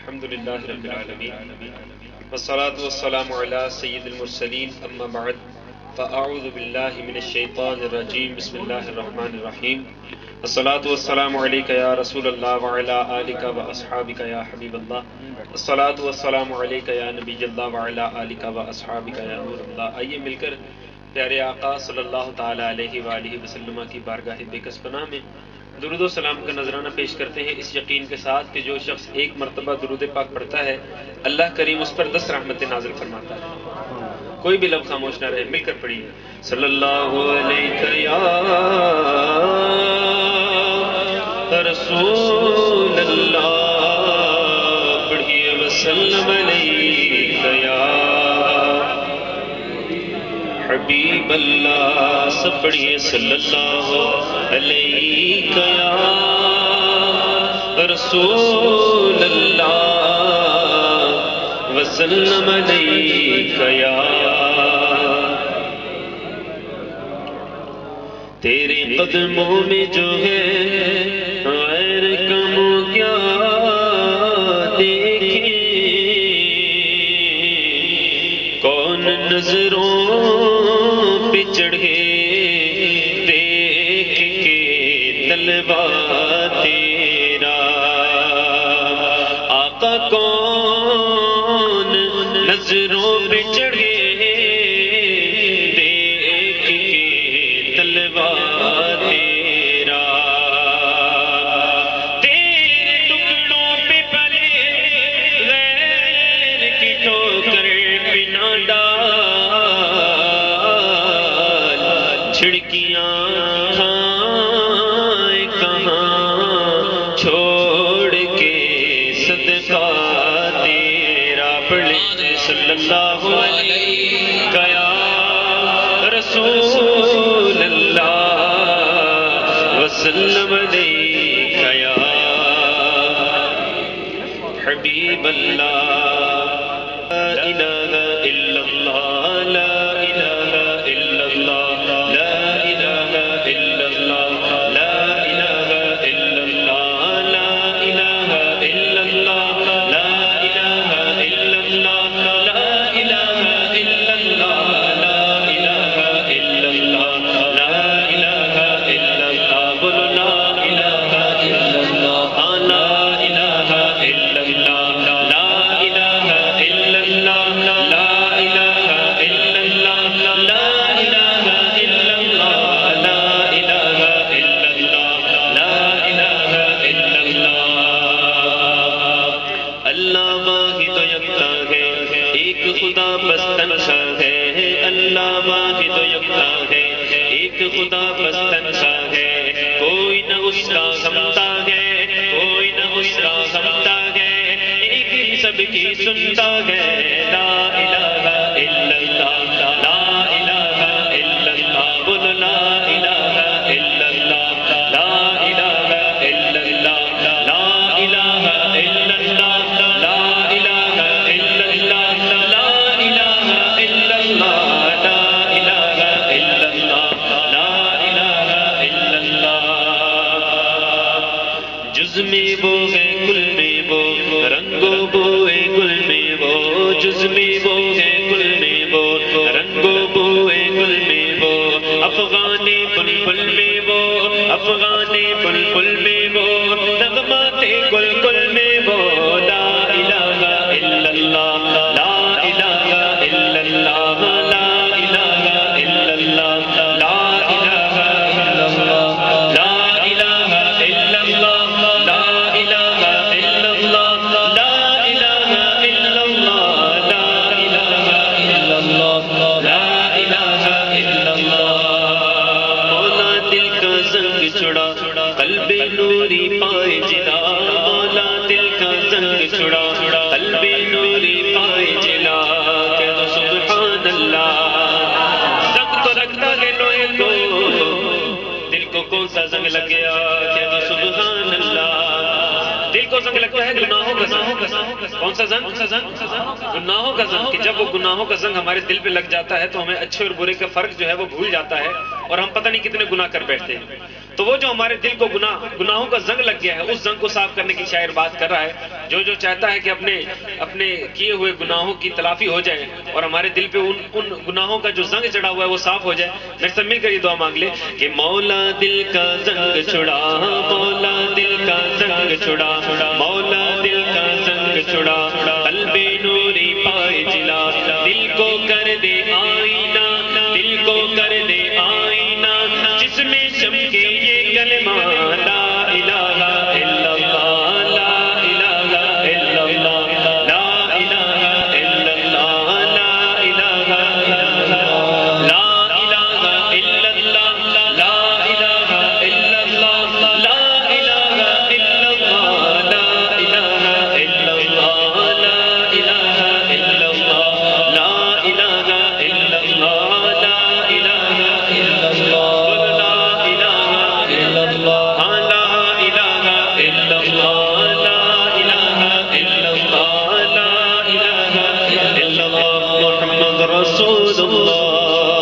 الحمد لله رب العالمين والصلاة والسلام على سيد المرسلين أما بعد فأعوذ بالله من الشيطان الرجيم بسم الله الرحمن الرحيم الصلاة والسلام عليك يا رسول الله وعلى آلك وأصحابك يا حبيب الله الصلاة والسلام عليك يا نبي الله وعلى آلك وأصحابك يا نور الله. آئیے مل کر پیارے آقا صلی اللہ تعالیٰ علیہ وآلہ وسلم کی بارگاہ بےکس پناہ میں درود و سلام کا نذرانہ پیش کرتے ہیں اس یقین کے ساتھ کہ جو شخص ایک مرتبہ درود پاک پڑھتا ہے اللہ کریم اس پر 10 رحمتیں نازل فرماتا ہے. کوئی بھی لفظ خاموش نہ رہے, مل کر پڑھیے صلی اللہ علیہ یا رسول اللہ, پڑھیے وسلم علیہ یا حبیب اللہ, سب پڑھیے صلی اللہ علیہ یا رسول اللہ وسلم علیہ یا. تیرے قدموں میں جو ہے غیر کم کیا دیکھیں, کون نظروں پہ چڑھے دیکھ کے طلبا تیرا. آقا کون نظروں پہ چڑھے دیکھ کے طلبا تیرا. تیرے ٹکڑوں پہ پلے غیر کی ٹھوکر پہ نہ ڈال, چھڑکیاں کھائیں کہاں چھوڑ کے صدقہ تیرا. پڑھیں صلی اللہ علیہ یا رسول اللہ وسلم علیہ یا حبیب اللہ. لا الہ الا اللہ, لا الہ الا اللہ, لا الہ الا اللہ, لا الہ الا اللہ, لا الہ الا اللہ, لا الہ الا اللہ, لا الہ الا اللہ, لا الہ الا اللہ, لا الہ الا اللہ. بولو لا الہ الا اللہ, لا الہ الا اللہ, لا الہ الا اللہ, لا الہ الا اللہ, لا الہ الا اللہ, لا الہ الا اللہ, لا الہ الا اللہ. اللہ واحد و یکتا ہے, ایک خدا بس تنہا ہے. اللہ واحد و یکتا ہے, ایک خدا بس تنہا ہے. کوئی نہ اس کا غمتا ہے, کوئی نہ اس کا غمتا ہے, ایک ہی سب کی سنتا ہے. لا الہ الا اللہ, لا الہ الا اللہ, بولو لا الہ الا اللہ, لا الہ الا اللہ, لا الہ الا اللہ, لا الہ الا اللہ, لا الہ الا اللہ, لا الہ الا اللہ, لا الہ الا اللہ. جز میں وہ ہے کل میں وہ, رنگو بوئے گل میں وہ, جز میں وہ ہے کل میں وہ, رنگو بوئے گل میں وہ, افغان بلبل میں وہ, افغان بلبل میں وہ, نغمات گل گل میں وہ. لا الہ الا اللہ, لا الہ الا اللہ, لا الہ الا اللہ, لا الہ الا اللہ, لا الہ الا اللہ, لا الہ الا اللہ, لا الہ الا اللہ, لا الہ الا اللہ, لا الہ الا اللہ. مولا دل کا زنگ چھڑا, قلب نوری پائے جلا, مولا دل کا زنگ چھڑا, قلب نوری پائے جلا. کہہ دو سبحان اللہ. زنگ تو رکھتا ہے لوہے کو, دل کو کون سا زنگ لگ گیا, کہہ دو سبحان اللہ. دل کو زنگ لگتا ہے گناہوں کا زنگ. کون سا زنگ؟ گناہوں کا زنگ. کہ جب وہ گناہوں کا زنگ ہمارے دل پہ لگ جاتا ہے تو ہمیں اچھے اور برے کا فرق جو ہے وہ بھول جاتا ہے, اور ہم پتہ نہیں کتنے گناہ کر بیٹھتے ہیں. تو وہ جو ہمارے دل کو گناہوں کا زنگ لگ گیا ہے، اس زنگ کو صاف کرنے کی شاعر بات کر رہا ہے. جو چاہتا ہے کہ اپنے کیے ہوئے گناہوں کی تلافی ہو جائے اور ہمارے دل پہ ان گناہوں کا جو زنگ چڑھا ہوا ہے وہ صاف ہو جائے، میرے سب مل کر یہ دعا مانگ لے کہ مولا دل کا زنگ چھڑا، مولا دل کا زنگ چھڑا، مولا دل کا زنگ چھڑا، قلب نوری پائے جلا، دل کو کر دے آئینہ، دل کو کر دے آئینہ، جس میں چمکے یہ کلمہ لا الہ الا اللہ، لا الہ الا اللہ، لا الہ الا اللہ، لا الہ الا اللہ، لا الہ الا اللہ، لا الہ الا اللہ، لا الہ الا اللہ، لا الہ الا اللہ، لا الہ الا اللہ، لا الہ الا اللہ، لا الہ الا اللہ، لا الہ الا اللہ، لا الہ الا اللہ، لا الہ الا اللہ، لا الہ الا اللہ، محمد رسول اللہ.